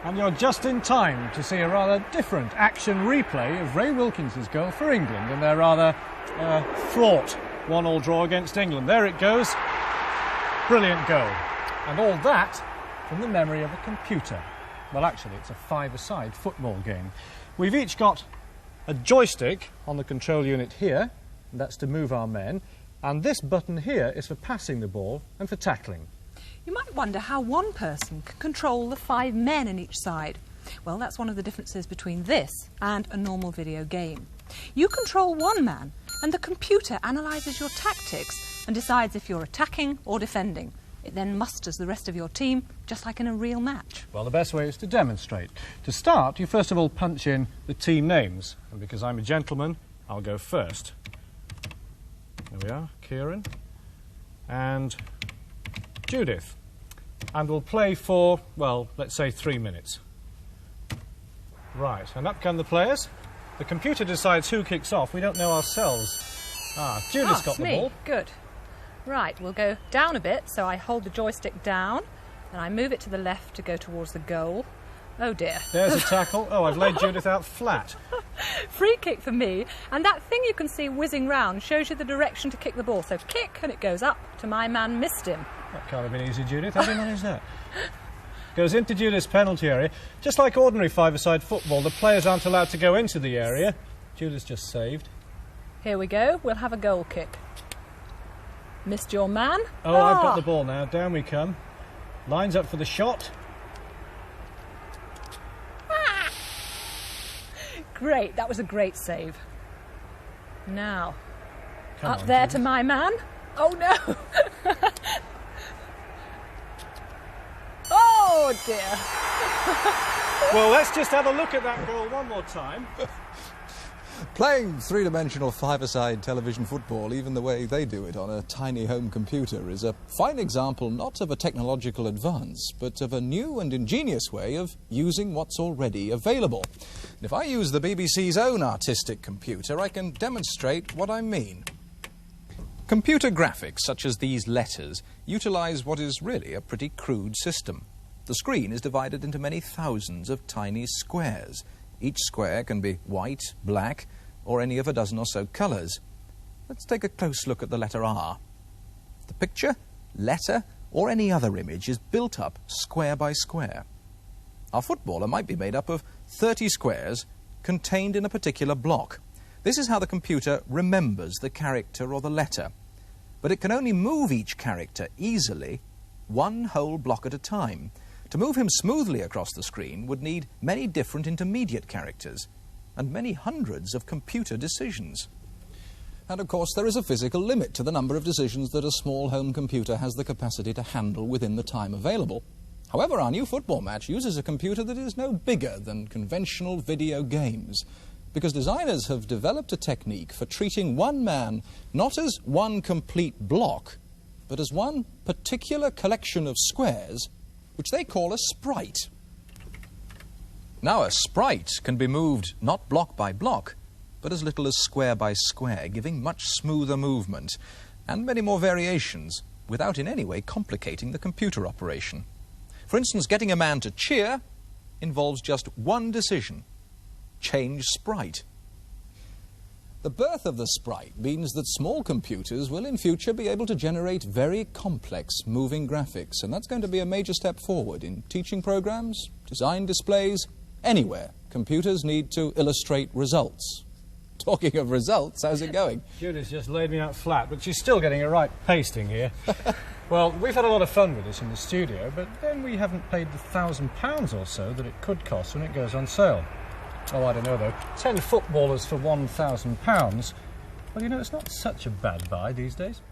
And you're just in time to see a rather different action replay of Ray Wilkins's goal for England in their rather fraught 1-1 draw against England. There it goes. Brilliant goal. And all that from the memory of a computer. Well, actually, it's a five-a-side football game. We've each got a joystick on the control unit here, and that's to move our men, and this button here is for passing the ball and for tackling. You might wonder how one person can control the 5 men in each side. Well, that's one of the differences between this and a normal video game. You control one man, and the computer analyses your tactics and decides if you're attacking or defending. It then musters the rest of your team, just like in a real match. Well, the best way is to demonstrate. To start, you first of all punch in the team names. And because I'm a gentleman, I'll go first. There we are, Kieran and Judith. And we'll play for, well, let's say 3 minutes. Right, and up come the players. The computer decides who kicks off. We don't know ourselves. Judith's got the ball. Good. Right, we'll go down a bit, so I hold the joystick down, and I move it to the left to go towards the goal. Oh dear. There's a tackle. Oh, I've laid Judith out flat. Free kick for me, and that thing you can see whizzing round shows you the direction to kick the ball. So kick, and it goes up to my man, missed him. That can't have been easy, Judith. How do you manage that? Goes into Judith's penalty area. Just like ordinary five-a-side football, the players aren't allowed to go into the area. Judith's just saved. Here we go. We'll have a goal kick. Missed your man. Oh, I've got the ball now. Down we come. Lines up for the shot. Great, that was a great save. Now, Come up on, there Judith. to my man. Oh no! Oh dear. Well, let's just have a look at that goal one more time. Playing three-dimensional five-a-side television football, even the way they do it on a tiny home computer, is a fine example not of a technological advance, but of a new and ingenious way of using what's already available. And if I use the BBC's own artistic computer, I can demonstrate what I mean. Computer graphics, such as these letters, utilise what is really a pretty crude system. The screen is divided into many thousands of tiny squares. Each square can be white, black, or any of a dozen or so colours. Let's take a close look at the letter R. The picture, letter, or any other image is built up square by square. Our footballer might be made up of 30 squares contained in a particular block. This is how the computer remembers the character or the letter. But it can only move each character easily, one whole block at a time. To move him smoothly across the screen would need many different intermediate characters and many hundreds of computer decisions. And of course there is a physical limit to the number of decisions that a small home computer has the capacity to handle within the time available. However, our new football match uses a computer that is no bigger than conventional video games, because designers have developed a technique for treating one man not as one complete block, but as one particular collection of squares which they call a sprite. Now, a sprite can be moved not block by block, but as little as square by square, giving much smoother movement and many more variations without in any way complicating the computer operation. For instance, getting a man to cheer involves just one decision: change sprite. The birth of the sprite means that small computers will in future be able to generate very complex moving graphics, and that's going to be a major step forward in teaching programs, design displays, anywhere computers need to illustrate results. Talking of results, how's it going? Judith's just laid me out flat, but she's still getting a right pasting here. Well, we've had a lot of fun with this in the studio, but then we haven't paid the £1,000 or so that it could cost when it goes on sale. Oh, I don't know, though. 10 footballers for £1,000. Well, you know, it's not such a bad buy these days.